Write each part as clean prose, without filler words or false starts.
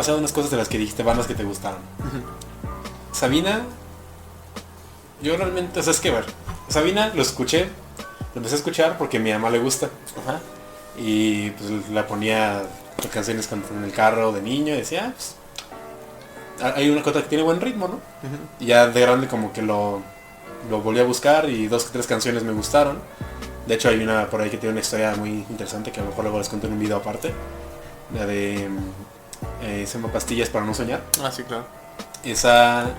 pasado unas cosas de las que dijiste, bandas que te gustaron. Sabina, yo realmente, o sea, es que ver, Sabina lo empecé a escuchar porque a mi mamá le gusta. Ajá. Y pues la ponía canciones en el carro de niño y decía, pues, hay una cosa que tiene buen ritmo, ¿no? Y ya de grande como que lo volví a buscar y 2 o 3 canciones me gustaron. De hecho hay una por ahí que tiene una historia muy interesante que a lo mejor luego les cuento en un video aparte. La de se llama Pastillas para no soñar. Ah, sí, claro. Esa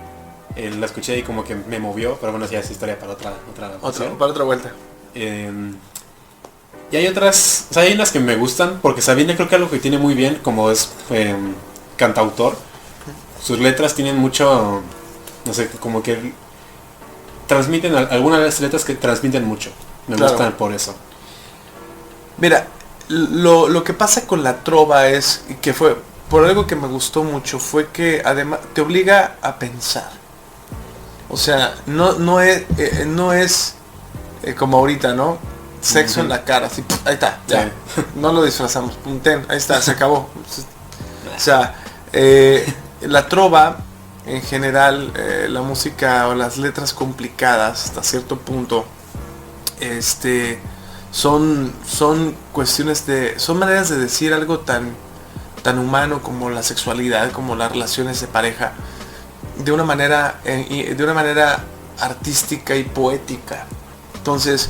la escuché y como que me movió, pero bueno, ya es historia para otra ocasión. Para otra vuelta. Y hay otras, o sea, hay unas que me gustan, porque Sabina creo que algo que tiene muy bien, como es cantautor, sus letras tienen mucho, no sé, como que transmiten, algunas de las letras que transmiten mucho, me Claro. gustan por eso. Mira, lo que pasa con la trova es que fue, por algo que me gustó mucho, fue que además te obliga a pensar. O sea, no es como ahorita, ¿no? Sexo en la cara, así, ahí está, ya. Sí. No lo disfrazamos, punten, ahí está, se acabó. O sea, la trova, en general, la música o las letras complicadas, hasta cierto punto, son cuestiones son maneras de decir algo tan humano como la sexualidad, como las relaciones de pareja, de una manera artística y poética. Entonces,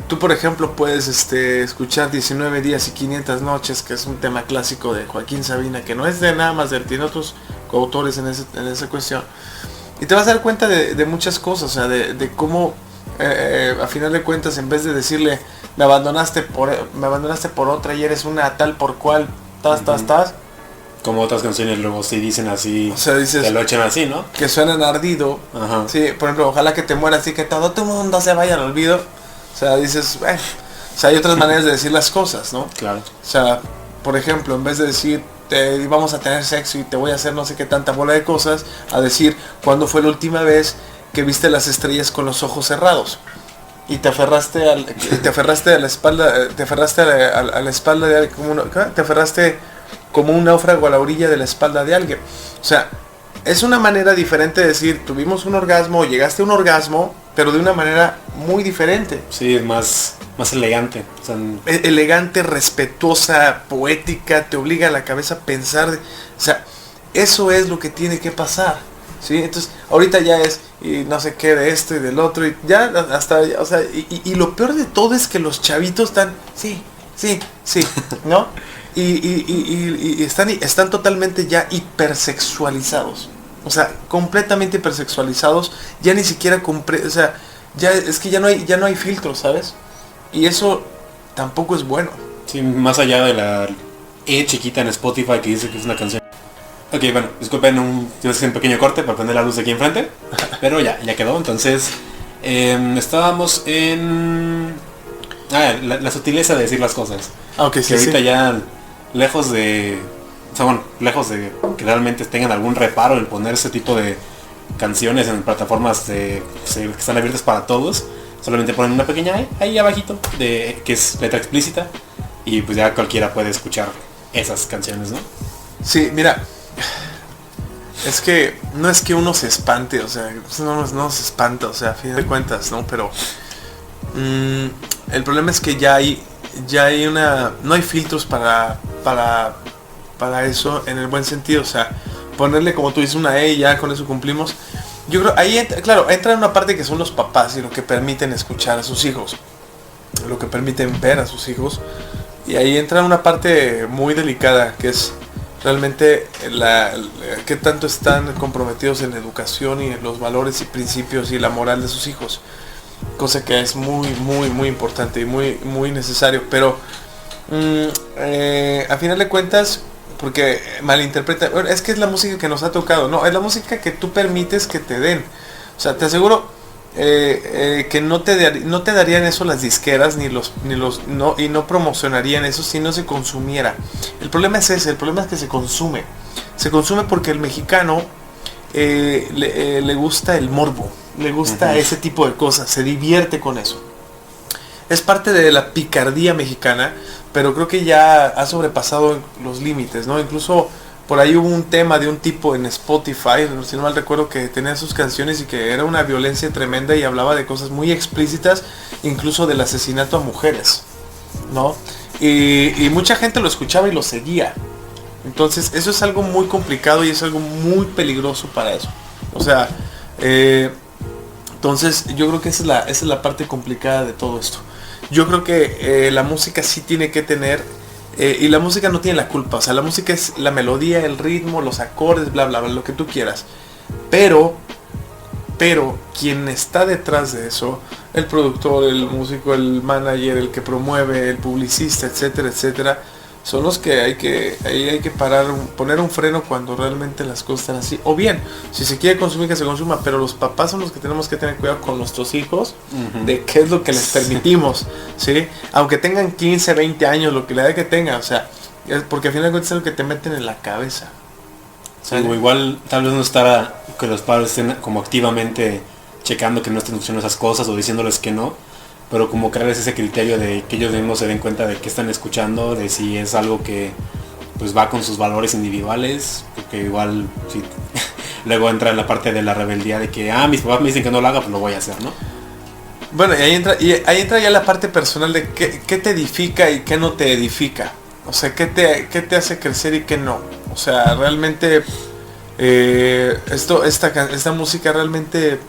tú por ejemplo puedes escuchar 19 días y 500 noches, que es un tema clásico de Joaquín Sabina, que no es de nada más de él, tiene otros coautores en esa cuestión, y te vas a dar cuenta de muchas cosas, o sea, de cómo a final de cuentas, en vez de decirle me abandonaste por otra y eres una tal por cual, tas, Como otras canciones luego sí dicen así, o sea, dices, que lo echan así, ¿no? que suenan ardido. Ajá. Sí, por ejemplo, ojalá que te mueras y que todo tu mundo se vaya al olvido. O sea, dices, o sea, hay otras maneras de decir las cosas, ¿no? Claro. O sea, por ejemplo, en vez de decir vamos a tener sexo y te voy a hacer no sé qué tanta bola de cosas, a decir ¿cuándo fue la última vez que viste las estrellas con los ojos cerrados? Y te aferraste a la espalda, te aferraste a la espalda de alguien, te aferraste como un náufrago a la orilla de la espalda de alguien. O sea, es una manera diferente de decir, tuvimos un orgasmo, llegaste a un orgasmo, pero de una manera muy diferente. Sí, es más elegante. O sea, Elegante, respetuosa, poética, te obliga a la cabeza a pensar. O sea, eso es lo que tiene que pasar. ¿Sí? Entonces, ahorita ya es, y no sé qué, de esto y del otro, y ya hasta, o sea, y lo peor de todo es que los chavitos están, sí, ¿no? Y están totalmente ya hipersexualizados. O sea, completamente hipersexualizados. Ya ni siquiera o sea, ya es que ya no hay filtros, ¿sabes? Y eso tampoco es bueno. sí, más allá de la chiquita en Spotify que dice que es una canción. Ok, bueno, disculpen, tienes un pequeño corte para prender la luz de aquí enfrente. Pero ya quedó, entonces estábamos en la sutileza de decir las cosas. Ok, Que ahorita ya lejos de que realmente tengan algún reparo en poner ese tipo de canciones en plataformas que están abiertas para todos, solamente ponen una pequeña ahí abajito que es letra explícita y pues ya cualquiera puede escuchar esas canciones, ¿no? Sí, mira, es que no es que uno se espante, o sea, no se espanta, o sea, a fin de cuentas, ¿no? Pero el problema es que ya hay no hay filtros para eso en el buen sentido, o sea, ponerle como tú dices una E y ya con eso cumplimos. Yo creo, ahí entra en una parte que son los papás y lo que permiten escuchar a sus hijos, lo que permiten ver a sus hijos, y ahí entra una parte muy delicada que es realmente qué tanto están comprometidos en la educación y en los valores y principios y la moral de sus hijos, cosa que es muy importante y muy necesario, pero a final de cuentas, porque malinterpreta, bueno, es que es la música que nos ha tocado, no, es la música que tú permites que te den. O sea, te aseguro que no te darían eso las disqueras y no promocionarían eso si no se consumiera. El problema es ese, el problema es que se consume porque el mexicano le gusta el morbo, le gusta ese tipo de cosas, se divierte con eso. Es parte de la picardía mexicana, pero creo que ya ha sobrepasado los límites, ¿no? Incluso por ahí hubo un tema de un tipo en Spotify, si no mal recuerdo, que tenía sus canciones y que era una violencia tremenda y hablaba de cosas muy explícitas, incluso del asesinato a mujeres, ¿no? Y mucha gente lo escuchaba y lo seguía. Entonces eso es algo muy complicado y es algo muy peligroso para eso. O sea, entonces yo creo que esa es la parte complicada de todo esto. Yo creo que la música sí tiene que tener, y la música no tiene la culpa. O sea, la música es la melodía, el ritmo, los acordes, bla, bla, bla, lo que tú quieras. Pero quien está detrás de eso, el productor, el músico, el manager, el que promueve, el publicista, etcétera, etcétera, son los que hay que parar, poner un freno cuando realmente las cosas están así. O bien, si se quiere consumir, que se consuma, pero los papás son los que tenemos que tener cuidado con nuestros hijos, de qué es lo que les permitimos, ¿sí? Aunque tengan 15, 20 años, lo que la edad que tengan, o sea, porque al final de cuentas es lo que te meten en la cabeza. Sí, o igual tal vez no estar que los padres estén como activamente checando que no estén escuchando esas cosas o diciéndoles que no, pero como crearles ese criterio de que ellos mismos se den cuenta de qué están escuchando, de si es algo que pues va con sus valores individuales, porque igual si luego entra en la parte de la rebeldía de que mis papás me dicen que no lo haga, pues lo voy a hacer, ¿no? Bueno, y ahí entra ya la parte personal de qué te edifica y qué no te edifica. O sea, qué te hace crecer y qué no. O sea, realmente esta música realmente,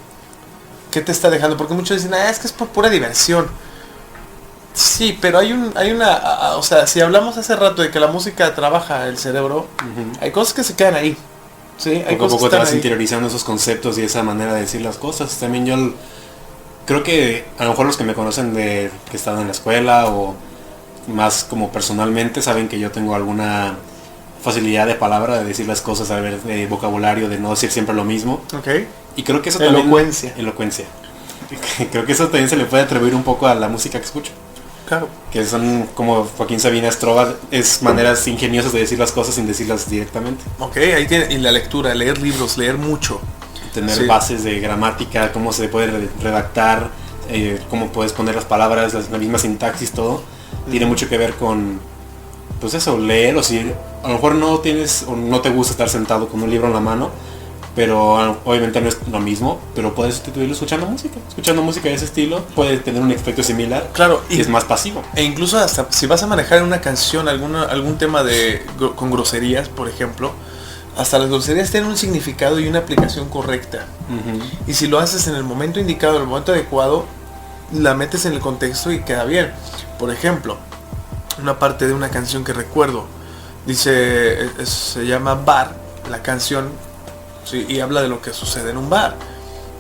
¿qué te está dejando? Porque muchos dicen, es que es por pura diversión. Sí, pero hay una, o sea, si hablamos hace rato de que la música trabaja el cerebro, hay cosas que se quedan ahí. Sí, hay poco a cosas poco que te vas están ahí. interiorizando esos conceptos y esa manera de decir las cosas. También yo creo que a lo mejor los que me conocen de que están en la escuela o más como personalmente saben que yo tengo alguna facilidad de palabra, de decir las cosas, de vocabulario, de no decir siempre lo mismo. Okay. Y creo que eso Elocuencia. también... Elocuencia. Creo que eso también se le puede atribuir un poco a la música que escucho. Claro. Que son como Joaquín Sabina Trova, es maneras ingeniosas de decir las cosas sin decirlas directamente. Ok, ahí tiene, y la lectura, leer libros, leer mucho. Tener bases de gramática, cómo se puede redactar, cómo puedes poner las palabras, la misma sintaxis, todo. Tiene mucho que ver con, pues eso, leer, o si a lo mejor no tienes o no te gusta estar sentado con un libro en la mano, pero obviamente no es lo mismo, pero puedes sustituirlo escuchando música de ese estilo, puede tener un efecto similar. Claro, y es más pasivo. E incluso hasta si vas a manejar en una canción algún tema con groserías, por ejemplo, hasta las groserías tienen un significado y una aplicación correcta. Y si lo haces en el momento indicado, en el momento adecuado, la metes en el contexto y queda bien. Por ejemplo, una parte de una canción que recuerdo, dice, se llama Bar, la canción, ¿sí? Y habla de lo que sucede en un bar,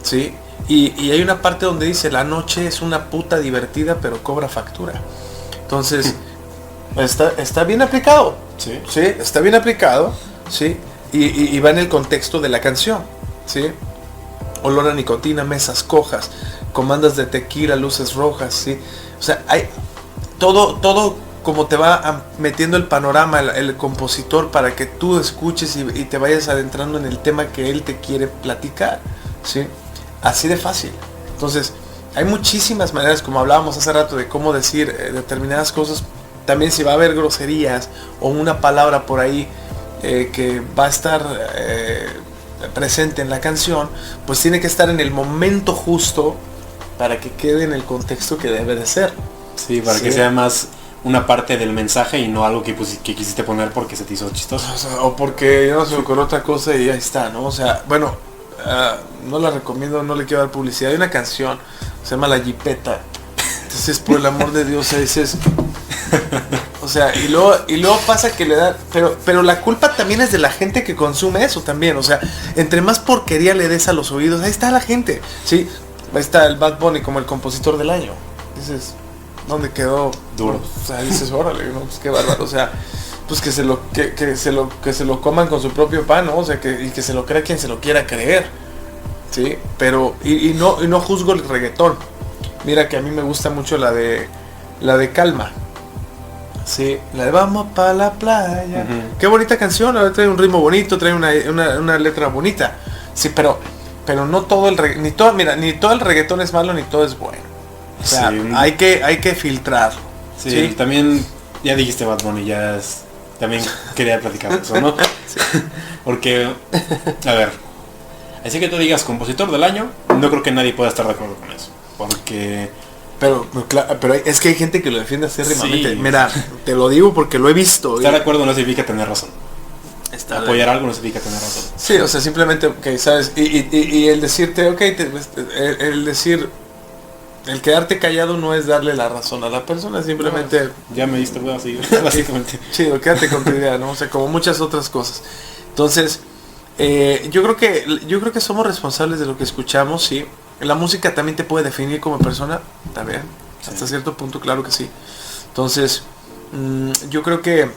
¿sí? Y hay una parte donde dice, la noche es una puta divertida pero cobra factura. Entonces, está bien aplicado, ¿sí? ¿Sí? Está bien aplicado, ¿sí? Y va en el contexto de la canción, ¿sí? Olor a nicotina, mesas cojas, comandas de tequila, luces rojas, ¿sí? O sea, hay todo como te va metiendo el panorama el compositor para que tú escuches y te vayas adentrando en el tema que él te quiere platicar, ¿sí? Así de fácil. Entonces, hay muchísimas maneras, como hablábamos hace rato, de cómo decir determinadas cosas. También si va a haber groserías o una palabra por ahí que va a estar presente en la canción, pues tiene que estar en el momento justo para que quede en el contexto que debe de ser. Sí, para que sea más una parte del mensaje y no algo que quisiste poner porque se te hizo chistoso. O porque no se me ocurrió otra cosa y ahí está, ¿no? O sea, bueno, no la recomiendo, no le quiero dar publicidad. Hay una canción, se llama La Jipeta. Entonces, por el amor de Dios, dices... O sea, y luego pasa que le da... Pero la culpa también es de la gente que consume eso también. O sea, entre más porquería le des a los oídos, ahí está la gente. Sí, ahí está el Bad Bunny como el compositor del año. Dices, ¿dónde quedó? Duro. O sea, dices, órale, ¿no? Pues qué bárbaro. O sea, pues que se lo coman con su propio pan, ¿no? O sea, que se lo crea quien se lo quiera creer. Sí, pero... Y no juzgo el reggaetón. Mira que a mí me gusta mucho la de Calma. Sí, la de Vamos pa' la playa. Qué bonita canción, trae un ritmo bonito, trae una letra bonita. Sí, pero no todo ni todo el reggaetón es malo ni todo es bueno. O sea, sí, hay que filtrarlo. Sí, ¿sí? También ya dijiste Bad Bunny, también quería platicar eso, ¿no? Sí. Porque, a ver, así que tú digas compositor del año, no creo que nadie pueda estar de acuerdo con eso. Porque... Pero es que hay gente que lo defiende acérrimamente. Sí. Mira, te lo digo porque lo he visto. Estar de acuerdo no significa tener razón. Estar Apoyar algo no significa tener razón. Sí, o sea, simplemente, ok, ¿sabes? Y el decirte, ok, el decir, el quedarte callado no es darle la razón a la persona, simplemente... No, ya me diste, voy a seguir, básicamente. Chido, quédate con tu idea, ¿no? O sea, como muchas otras cosas. Entonces, yo creo que somos responsables de lo que escuchamos, sí. La música también te puede definir como persona, también. Sí. Hasta cierto punto, claro que sí. Entonces, yo creo que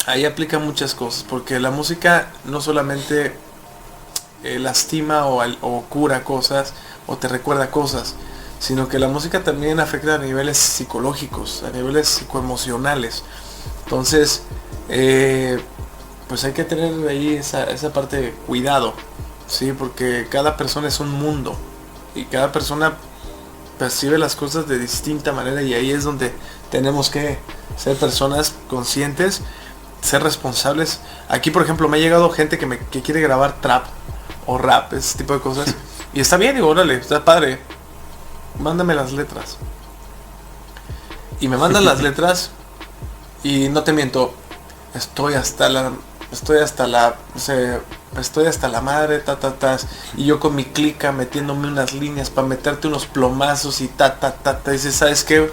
ahí aplica muchas cosas, porque la música no solamente lastima o cura cosas, o te recuerda cosas, sino que la música también afecta a niveles psicológicos, a niveles psicoemocionales. Entonces, pues hay que tener ahí esa parte de cuidado, ¿sí? Porque cada persona es un mundo, y cada persona percibe las cosas de distinta manera, y ahí es donde tenemos que ser personas conscientes, ser responsables. Aquí, por ejemplo, me ha llegado gente que quiere grabar trap o rap, ese tipo de cosas, y está bien, digo, órale, está padre, mándame las letras. Y me mandan las letras, y no te miento, estoy hasta la madre, y yo con mi clica metiéndome unas líneas para meterte unos plomazos y dices, ¿sabes qué?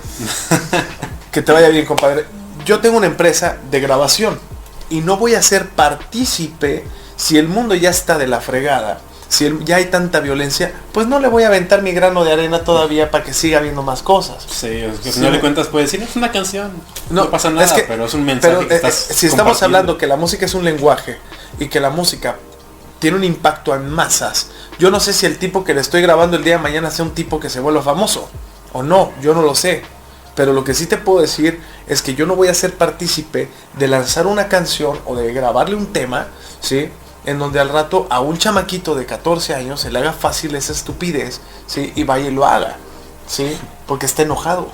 Que te vaya bien, compadre. Yo tengo una empresa de grabación y no voy a ser partícipe si el mundo ya está de la fregada, si ya hay tanta violencia, pues no le voy a aventar mi grano de arena todavía para que siga habiendo más cosas. Sí, es que si no le cuentas puede decir, es una canción, no pasa nada, es que, pero es un mensaje que estás si estamos hablando que la música es un lenguaje y que la música tiene un impacto en masas, yo no sé si el tipo que le estoy grabando el día de mañana sea un tipo que se vuelva famoso o no, yo no lo sé. Pero lo que sí te puedo decir es que yo no voy a ser partícipe de lanzar una canción o de grabarle un tema, ¿sí? En donde al rato a un chamaquito de 14 años se le haga fácil esa estupidez, ¿sí? Y vaya y lo haga, ¿sí? Porque está enojado.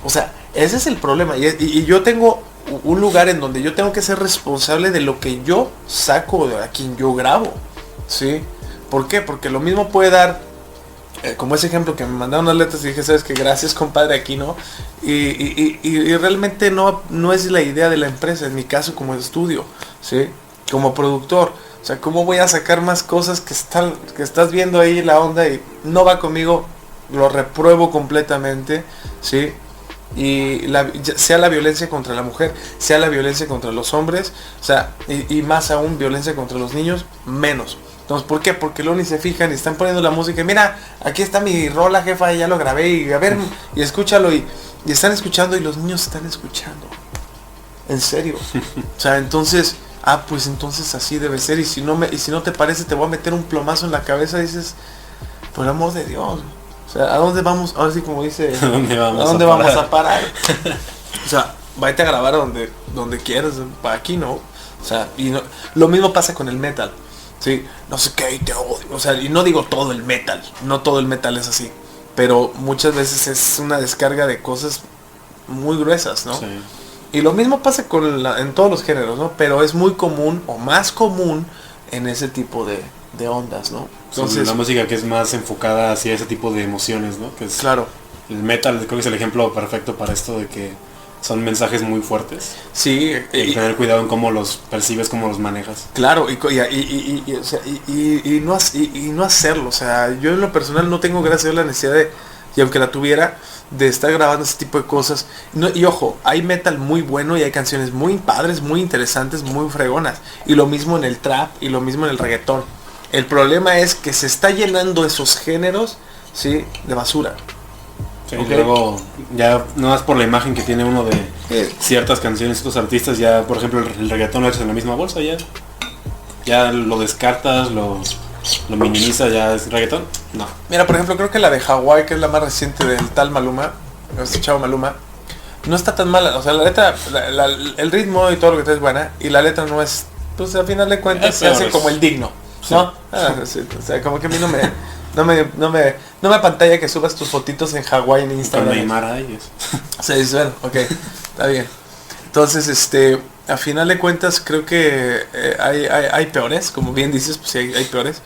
O sea, ese es el problema. Y yo tengo un lugar en donde yo tengo que ser responsable de lo que yo saco, de a quien yo grabo, ¿sí? ¿Por qué? Porque lo mismo puede dar... como ese ejemplo que me mandaron las letras y dije, sabes que gracias, compadre, aquí no. Y realmente no es la idea de la empresa, en mi caso como estudio, ¿sí? Como productor. O sea, ¿cómo voy a sacar más cosas que estás viendo ahí la onda y no va conmigo? Lo repruebo completamente, ¿sí? Y sea la violencia contra la mujer, sea la violencia contra los hombres, o sea, y más aún violencia contra los niños, menos. Entonces, ¿por qué? Porque luego ni se fijan y están poniendo la música y mira, aquí está mi rola, jefa, ya lo grabé y a ver, y escúchalo y están escuchando y los niños están escuchando. En serio. O sea, entonces, pues entonces así debe ser, y si no te parece te voy a meter un plomazo en la cabeza, dices, por el amor de Dios. O sea, ¿a dónde vamos? Ahora sí, como dice, ¿a dónde vamos a parar? O sea, váyate a grabar donde quieras, para aquí no. O sea, lo mismo pasa con el metal. Sí, no sé qué, te odio. O sea, y no digo todo el metal, no todo el metal es así, pero muchas veces es una descarga de cosas muy gruesas, ¿no? Sí. Y lo mismo pasa en todos los géneros, ¿no? Pero es muy común o más común en ese tipo de ondas, ¿no? Entonces, la música que es más enfocada hacia ese tipo de emociones, ¿no? Que es, claro. El metal creo que es el ejemplo perfecto para esto de que son mensajes muy fuertes. Sí. Y tener cuidado en cómo los percibes, cómo los manejas. Claro, y no hacerlo. O sea, yo en lo personal no tengo, gracias a Dios, la necesidad y aunque la tuviera, de estar grabando ese tipo de cosas. Y ojo, hay metal muy bueno y hay canciones muy padres, muy interesantes, muy fregonas. Y lo mismo en el trap y lo mismo en el reggaetón. El problema es que se está llenando esos géneros, ¿sí?, de basura. Sí, okay. Luego ya no más por la imagen que tiene uno de ciertas canciones, estos artistas, ya por ejemplo el reggaetón lo echas en la misma bolsa, ya lo descartas, lo minimizas, ya es reggaetón. No. Mira, por ejemplo, creo que la de Hawái, que es la más reciente del tal Maluma, este chavo Maluma, no está tan mala. O sea, la letra, el ritmo y todo lo que trae es buena, y la letra no es, pues al final de cuentas se hace como el digno, ¿no? Sí. Sí, o sea, como que a mí no me pantalla que subas tus fotitos en Hawái en Instagram. Con Neymar ahí es. Sí, bueno, ok, está bien. Entonces, a final de cuentas creo que hay peores, como bien dices, pues sí, hay peores.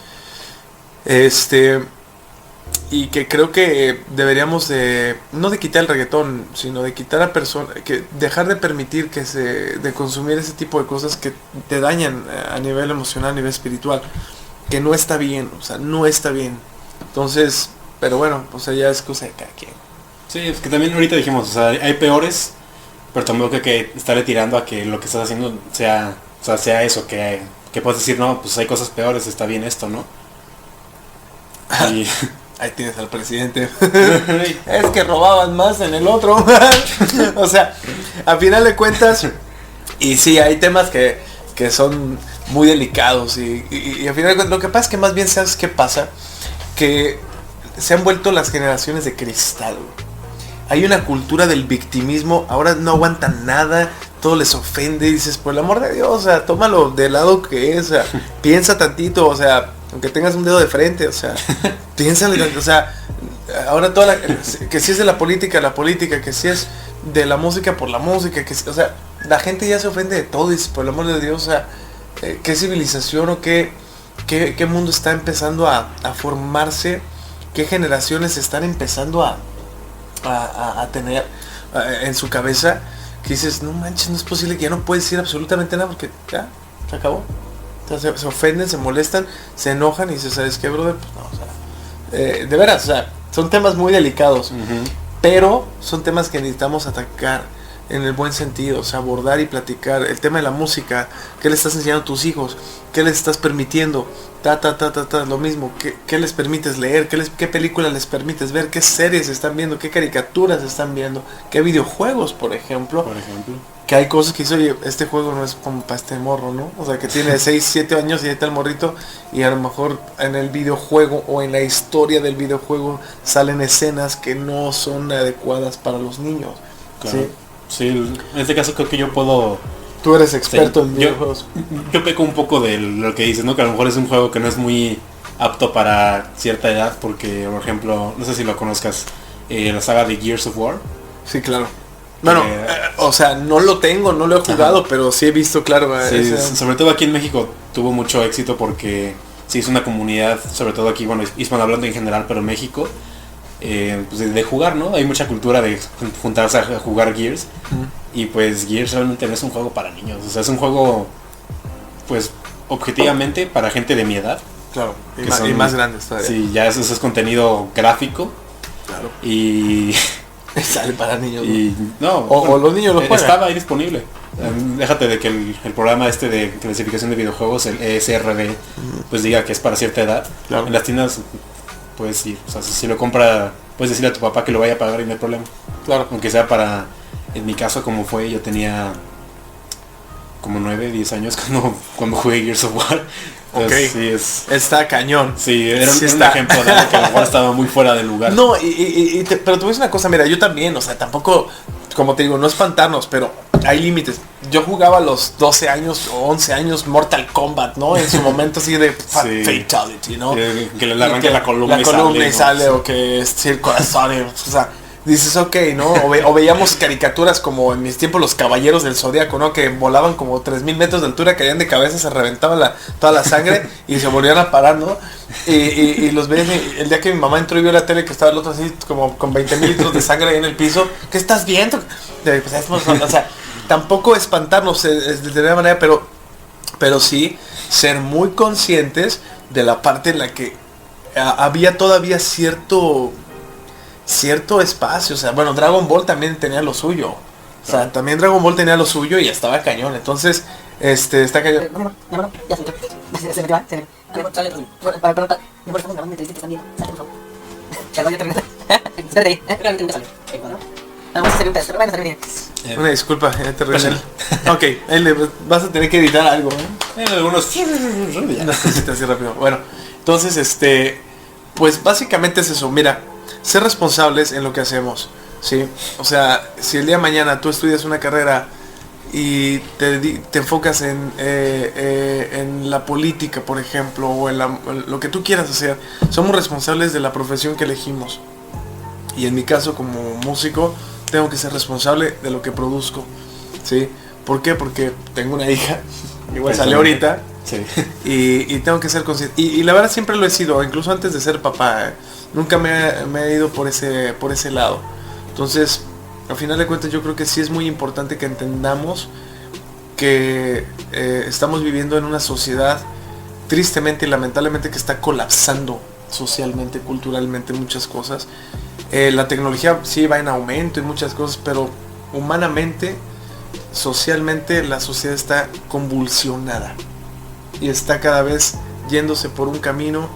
Y que creo que deberíamos no de quitar el reggaetón, sino de quitar a personas, que dejar de permitir de consumir ese tipo de cosas que te dañan a nivel emocional, a nivel espiritual, que no está bien, o sea, no está bien. Entonces, pero bueno, o sea, ya es cosa de cada quien. Sí, es que también ahorita dijimos, o sea, hay peores, pero tampoco hay que estarle tirando a que lo que estás haciendo sea, o sea, sea eso, que puedes decir, no, pues hay cosas peores, está bien esto, ¿no? Y ahí tienes al presidente. Es que robaban más en el otro. O sea, a final de cuentas, y sí, hay temas que son muy delicados y al final de cuentas, lo que pasa es que más bien, ¿sabes qué pasa? Que se han vuelto las generaciones de cristal, güey. Hay una cultura del victimismo, ahora no aguantan nada, todo les ofende, y dices, por el amor de Dios, o sea, tómalo del lado que es, o sea, piensa tantito, o sea, aunque tengas un dedo de frente, o sea, piénsale, o sea, ahora que si es de la política, que si es de la música por la música, o sea, la gente ya se ofende de todo, y dices, por el amor de Dios, o sea, qué civilización o qué mundo está empezando a formarse, qué generaciones están empezando a tener en su cabeza, que dices, no manches, no es posible, que ya no puedes decir absolutamente nada porque ya, se acabó. Entonces se ofenden, se molestan, se enojan y dices, ¿sabes qué, brother? Pues no, o sea, de veras, o sea, son temas muy delicados, pero son temas que necesitamos atacar en el buen sentido, o sea, abordar y platicar el tema de la música, qué le estás enseñando a tus hijos, qué les estás permitiendo, lo mismo, qué les permites leer, qué películas les permites ver, qué series están viendo, qué caricaturas están viendo, qué videojuegos, por ejemplo, que hay cosas que dice, oye, este juego no es como para este morro, ¿no? O sea, que tiene 6, 7 años y ahí está el morrito, y a lo mejor en el videojuego o en la historia del videojuego salen escenas que no son adecuadas para los niños. Claro. Sí, en este caso creo que yo puedo... Tú eres experto en videojuegos. Yo peco un poco de lo que dices, ¿no? Que a lo mejor es un juego que no es muy apto para cierta edad, porque, por ejemplo, no sé si lo conozcas, la saga de Gears of War. Sí, claro. Bueno, o sea, no lo tengo, no lo he jugado, pero sí he visto, claro. Sí, sobre todo aquí en México tuvo mucho éxito porque sí es una comunidad, sobre todo aquí, bueno, hispanohablante en general, pero en México, pues de jugar, ¿no? Hay mucha cultura de juntarse a jugar Gears. Y pues Gears realmente no es un juego para niños, o sea, es un juego, pues, objetivamente para gente de mi edad. Claro, y más grandes todavía. Sí, ya eso es contenido gráfico. Claro. Y sale para niños. Y no, o los niños lo juegan. Estaba ahí disponible. Déjate de que el programa este de clasificación de videojuegos, el ESRB, pues diga que es para cierta edad. Claro. En las tiendas, pues sí, o sea, si lo compra, puedes decirle a tu papá que lo vaya a pagar y no hay problema. Claro. Aunque sea para, en mi caso como fue, yo tenía como 9, 10 años cuando jugué Gears of War. Okay. Sí, está cañón. Sí, era un ejemplo de algo que a lo mejor estaba muy fuera del lugar. No, pero te voy a decir una cosa, mira, yo también, o sea, tampoco, como te digo, no espantarnos, pero hay límites. Yo jugaba a los 12 años o 11 años Mortal Kombat, ¿no? En su momento así de Fatality, ¿no? Que le arranque la columna y sale, o que es el corazón, o sea, dices, ok, ¿no? O veíamos caricaturas como en mis tiempos los Caballeros del Zodíaco, ¿no? Que volaban como 3000 metros de altura, caían de cabeza, se reventaba toda la sangre y se volvían a parar, ¿no? Y los veían, el día que mi mamá entró y vio la tele que estaba el otro así como con 20,000 litros de sangre ahí en el piso, ¿qué estás viendo? Pues, o sea, tampoco espantarnos de alguna manera, pero sí ser muy conscientes de la parte en la que había todavía cierto espacio, o sea, bueno, Dragon Ball también tenía lo suyo. O sea, también Dragon Ball tenía lo suyo y estaba cañón. Entonces, está cañón. Una disculpa, ya te regresé. Ok, vas a tener que editar algo, ¿eh? Algunos así rápido. Bueno, entonces, pues básicamente es eso. Mira, ser responsables en lo que hacemos, ¿sí? O sea, si el día de mañana tú estudias una carrera y te enfocas en la política, por ejemplo, o en lo que tú quieras hacer, somos responsables de la profesión que elegimos. Y en mi caso, como músico, tengo que ser responsable de lo que produzco, ¿sí? ¿Por qué? Porque tengo una hija, igual Exactamente. salió ahorita, Sí. y tengo que ser consciente. Y la verdad siempre lo he sido, incluso antes de ser papá. Nunca me he ido por ese lado. Entonces, al final de cuentas, yo creo que sí es muy importante que entendamos que estamos viviendo en una sociedad tristemente y lamentablemente que está colapsando socialmente, culturalmente, muchas cosas. La tecnología sí va en aumento y muchas cosas, pero humanamente, socialmente, la sociedad está convulsionada y está cada vez yéndose por un camino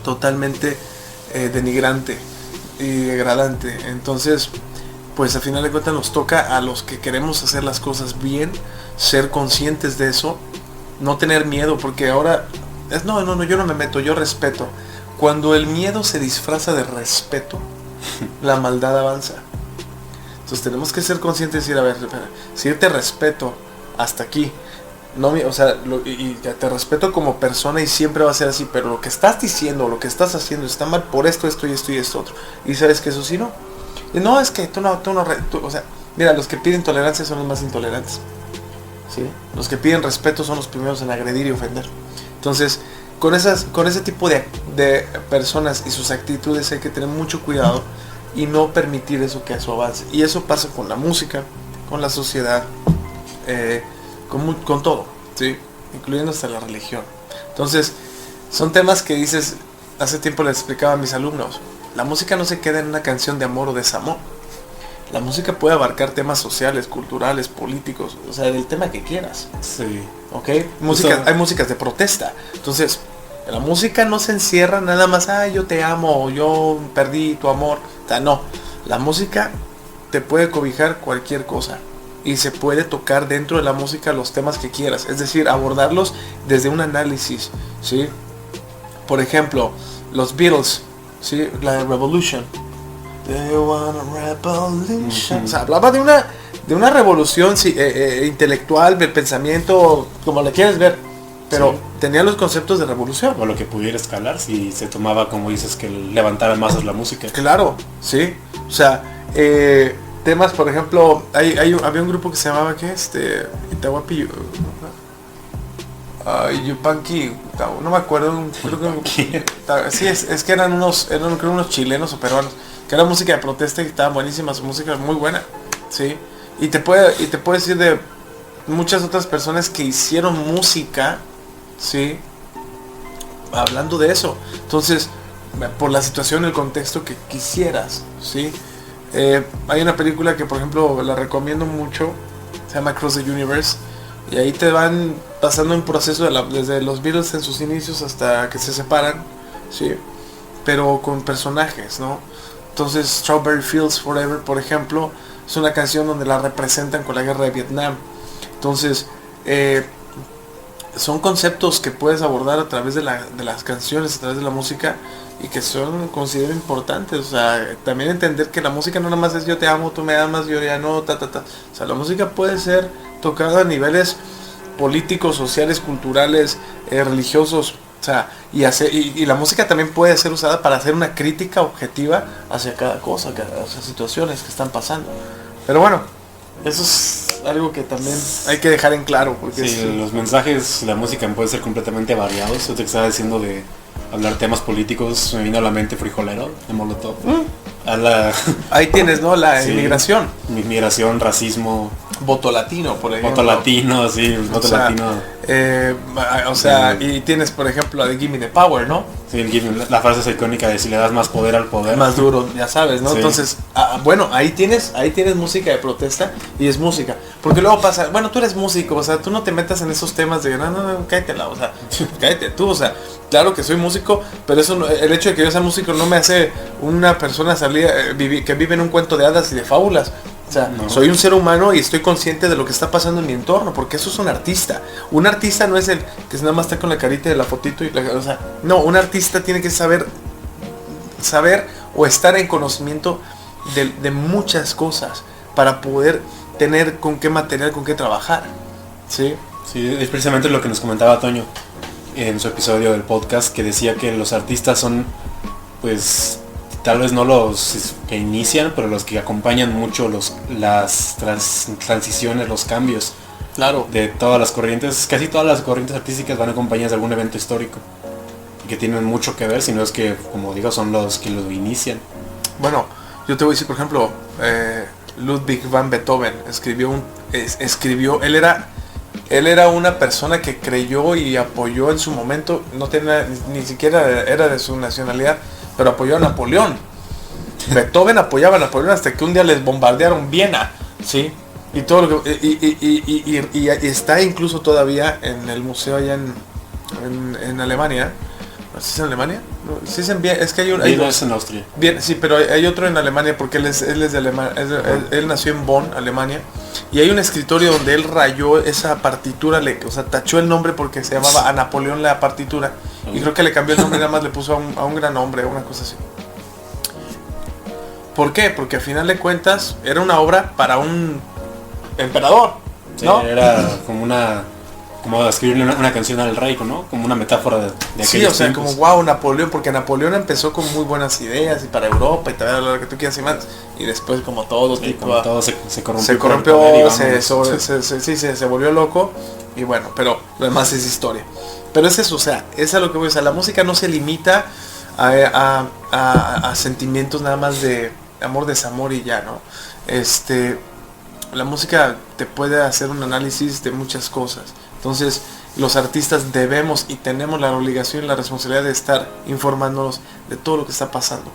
totalmente denigrante y degradante. Entonces, pues al final de cuentas nos toca a los que queremos hacer las cosas bien, ser conscientes de eso, no tener miedo, porque ahora no, yo no me meto, yo respeto. Cuando el miedo se disfraza de respeto, la maldad avanza. Entonces tenemos que ser conscientes y decir, a ver, si yo te respeto hasta aquí, no, o sea, y te respeto como persona y siempre va a ser así, pero lo que estás diciendo, lo que estás haciendo está mal por esto y esto otro. Y sabes que eso sí no. Y no, es que tú no, o sea, mira, los que piden tolerancia son los más intolerantes. ¿Sí? Los que piden respeto son los primeros en agredir y ofender. Entonces, con ese tipo de personas y sus actitudes hay que tener mucho cuidado y no permitir que eso avance. Y eso pasa con la música, con la sociedad, con todo, ¿sí? Incluyendo hasta la religión. Entonces, son temas que dices, hace tiempo les explicaba a mis alumnos, la música no se queda en una canción de amor o desamor. La música puede abarcar temas sociales, culturales, políticos, o sea, del tema que quieras. Sí. ¿Ok? Hay músicas de protesta. Entonces, la música no se encierra nada más, yo te amo, yo perdí tu amor. O sea, no. La música te puede cobijar cualquier cosa. Y se puede tocar dentro de la música los temas que quieras. Es decir, abordarlos desde un análisis, ¿sí? Por ejemplo, los Beatles, ¿sí? La Revolution. They want a revolution. O sea, hablaba de una revolución intelectual, del pensamiento, como le quieres ver. Pero sí, tenía los conceptos de revolución. O lo que pudiera escalar si se tomaba, como dices, que levantara masas la música. Claro, sí. O sea, temas, por ejemplo, había un grupo que se llamaba, ¿qué? Itahuapi... Yupanqui, no me acuerdo, creo que, sí, es que eran creo unos chilenos o peruanos, que era música de protesta y estaba buenísima, su música es muy buena, sí, y te puedo decir de muchas otras personas que hicieron música, sí, hablando de eso. Entonces, por la situación, el contexto que quisieras, sí. Hay una película que, por ejemplo, la recomiendo mucho, se llama Across the Universe. Y ahí te van pasando un proceso desde los Beatles en sus inicios hasta que se separan, ¿sí? Pero con personajes, ¿no? Entonces, Strawberry Fields Forever, por ejemplo, es una canción donde la representan con la guerra de Vietnam. Entonces, son conceptos que puedes abordar a través de las canciones, a través de la música, y que considero importantes. O sea, también entender que la música no nada más es yo te amo, tú me amas, yo ya no, O sea, la música puede ser tocada a niveles políticos, sociales, culturales, religiosos. O sea, y la música también puede ser usada para hacer una crítica objetiva hacia cada cosa, hacia situaciones que están pasando. Pero bueno, eso es algo que también hay que dejar en claro. Porque sí, los mensajes, la música puede ser completamente variados. Yo te estaba diciendo de hablar temas políticos, me vino a la mente Frijolero de Molotov. Ahí tienes, ¿no? La inmigración. Inmigración, racismo. Voto latino, por ejemplo. Voto latino, sí, voto latino. O sea, y tienes, por ejemplo, la de Gimme the Power, ¿no? Sí, la frase es icónica de si le das más poder al poder. Más duro, ya sabes, ¿no? Sí. Entonces, bueno, ahí tienes música de protesta y es música. Porque luego pasa, bueno, tú eres músico, o sea, tú no te metas en esos temas de, no, cállate, o sea, cállate tú, o sea, claro que soy músico, pero eso, el hecho de que yo sea músico no me hace una persona que vive en un cuento de hadas y de fábulas. O sea, no. Soy un ser humano y estoy consciente de lo que está pasando en mi entorno, porque eso es un artista. Un artista no es el que nada más está con la carita de la fotito o sea, no, un artista tiene que saber o estar en conocimiento de muchas cosas para poder tener con qué material, con qué trabajar. ¿Sí? Sí, es precisamente lo que nos comentaba Toño en su episodio del podcast, que decía que los artistas son, pues, tal vez no los que inician, pero los que acompañan mucho las transiciones, los cambios. Claro. De todas las corrientes, casi todas las corrientes artísticas van acompañadas de algún evento histórico. Y que tienen mucho que ver, si no es que, como digo, son los que lo inician. Bueno, yo te voy a decir, por ejemplo, Ludwig van Beethoven escribió, él era una persona que creyó y apoyó en su momento, no tenía, ni siquiera era de su nacionalidad, pero apoyó a Napoleón. Beethoven apoyaba a Napoleón hasta que un día les bombardearon Viena, ¿sí? Y todo lo que, y está incluso todavía en el museo allá en Alemania. ¿Sí es en Alemania? No, sí es en Viena, es que hay un... Es en Austria. Bien, sí, pero hay otro en Alemania porque él es de Alemania, él nació en Bonn, Alemania, y hay un escritorio donde él rayó esa partitura, o sea, tachó el nombre porque se llamaba a Napoleón la partitura, y creo que le cambió el nombre, nada más le puso a un gran hombre, una cosa así. ¿Por qué? Porque al final de cuentas era una obra para un emperador, ¿no? Sí, era como escribirle una canción al rey, ¿no? Como una metáfora de sí, o sea, tiempos. Como wow, Napoleón, porque Napoleón empezó con muy buenas ideas y para Europa y tal, lo que tú quieras y más, y después como todo sí, tipo como todo se corrompió, se volvió loco, y bueno, pero lo demás es historia. Pero es eso, o sea, es a lo que voy a decir, la música no se limita a sentimientos nada más de amor, desamor y ya, ¿no? La música te puede hacer un análisis de muchas cosas. Entonces, los artistas debemos y tenemos la obligación y la responsabilidad de estar informándonos de todo lo que está pasando,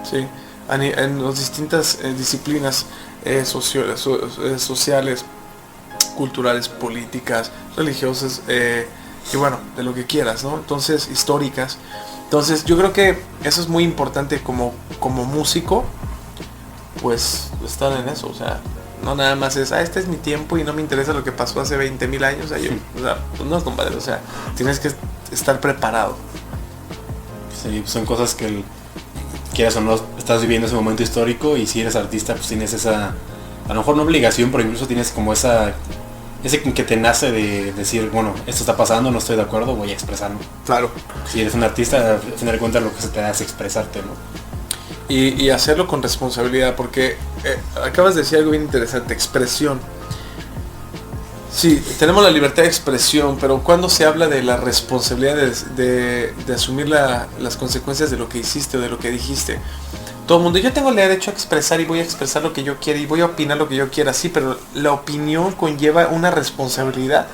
¿sí? En las distintas disciplinas sociales, culturales, políticas, religiosas, y bueno, de lo que quieras, ¿no? Entonces, históricas. Entonces, yo creo que eso es muy importante como músico, pues, estar en eso, o sea... No nada más es, este es mi tiempo y no me interesa lo que pasó hace 20.000 años. O sea, pues no, compadre, o sea, tienes que estar preparado. Sí, pues son cosas que quieras o no, estás viviendo ese momento histórico y si eres artista, pues tienes esa, a lo mejor no obligación, pero incluso tienes como ese que te nace de decir, bueno, esto está pasando, no estoy de acuerdo, voy a expresarlo. Claro. Si eres un artista, al final de cuentas lo que se te hace expresarte, ¿no? Y hacerlo con responsabilidad, porque acabas de decir algo bien interesante, expresión. Sí, tenemos la libertad de expresión, pero cuando se habla de la responsabilidad de asumir las consecuencias de lo que hiciste o de lo que dijiste, todo el mundo, yo tengo el derecho a expresar y voy a expresar lo que yo quiera y voy a opinar lo que yo quiera, sí, pero la opinión conlleva una responsabilidad.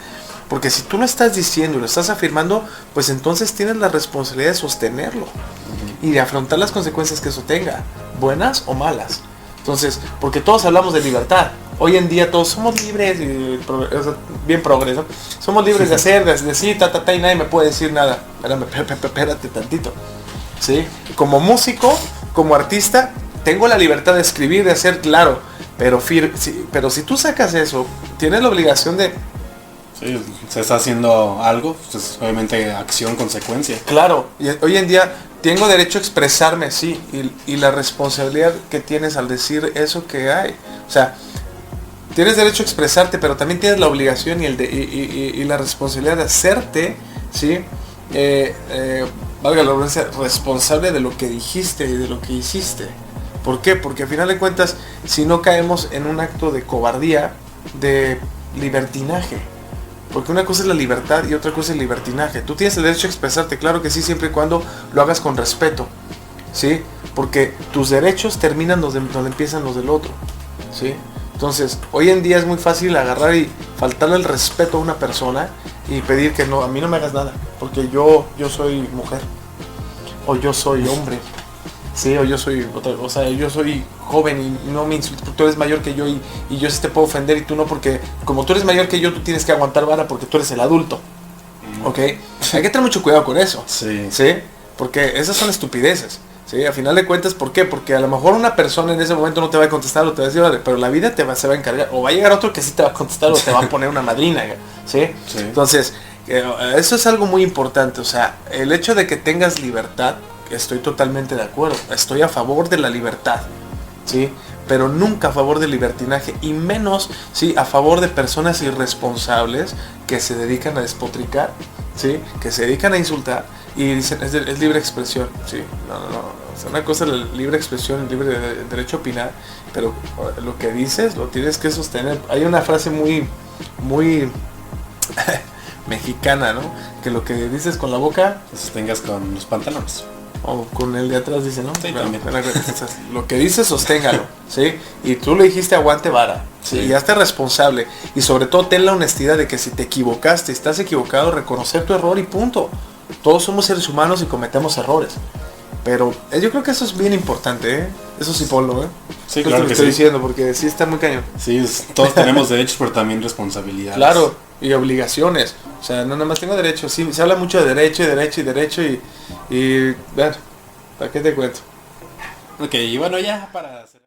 Porque si tú lo estás diciendo y lo estás afirmando, pues entonces tienes la responsabilidad de sostenerlo y de afrontar las consecuencias que eso tenga, buenas o malas. Entonces, porque todos hablamos de libertad. Hoy en día todos somos libres, bien progreso. Somos libres de hacer, de decir, y nadie me puede decir nada. Espérate tantito. ¿Sí? Como músico, como artista, tengo la libertad de escribir, de hacer, claro. Pero si tú sacas eso, tienes la obligación de... Sí, se está haciendo algo, pues obviamente acción, consecuencia. Claro, y hoy en día tengo derecho a expresarme, sí, y la responsabilidad que tienes al decir eso que hay. O sea, tienes derecho a expresarte, pero también tienes la obligación y la responsabilidad de hacerte, ¿sí? Valga la redundancia, responsable de lo que dijiste y de lo que hiciste. ¿Por qué? Porque al final de cuentas, si no caemos en un acto de cobardía, de libertinaje. Porque una cosa es la libertad y otra cosa es el libertinaje. Tú tienes el derecho a expresarte, claro que sí, siempre y cuando lo hagas con respeto, ¿sí? Porque tus derechos terminan donde empiezan los del otro, ¿sí? Entonces, hoy en día es muy fácil agarrar y faltarle el respeto a una persona y pedir que no, a mí no me hagas nada, porque yo soy mujer, o yo soy hombre, ¿sí? O yo soy joven y no me insultes porque tú eres mayor que yo y yo sí te puedo ofender y tú no, porque como tú eres mayor que yo, tú tienes que aguantar vara porque tú eres el adulto. ¿Ok? Hay que tener mucho cuidado con eso. Sí. ¿Sí? Porque esas son estupideces. ¿Sí? A final de cuentas, ¿por qué? Porque a lo mejor una persona en ese momento no te va a contestar o te va a decir, vale, pero la vida se va a encargar. O va a llegar otro que sí te va a contestar o te va a poner una madrina. ¿Sí? Sí. Entonces, eso es algo muy importante. O sea, el hecho de que tengas libertad, estoy totalmente de acuerdo. Estoy a favor de la libertad. ¿Sí? Pero nunca a favor del libertinaje y menos, ¿sí?, a favor de personas irresponsables que se dedican a despotricar, ¿sí?, que se dedican a insultar y dicen, es libre expresión. Sí, no. O sea, una cosa es la libre expresión, el libre derecho a opinar, pero lo que dices lo tienes que sostener. Hay una frase muy mexicana, ¿no? Que lo que dices con la boca Lo sostengas con los pantalones. o con el de atrás, dice, ¿no? Sí, Bueno, también. lo que dices, sosténgalo, ¿sí? Y tú le dijiste aguante vara, ¿sí? Y hazte responsable. Y sobre todo ten la honestidad de que si te equivocaste, estás equivocado, reconocer tu error y punto. Todos somos seres humanos y cometemos errores. Pero yo creo que eso es bien importante, ¿eh? Eso sí, Polo, ¿eh? Sí, Esto claro lo que estoy sí. diciendo porque sí está muy cañón. Sí, todos tenemos derechos, pero también responsabilidades. Claro, y obligaciones. O sea, no nada más tengo derechos. Sí, se habla mucho de derecho y ver, ¿para qué te cuento? Ok, y bueno, ya para hacer...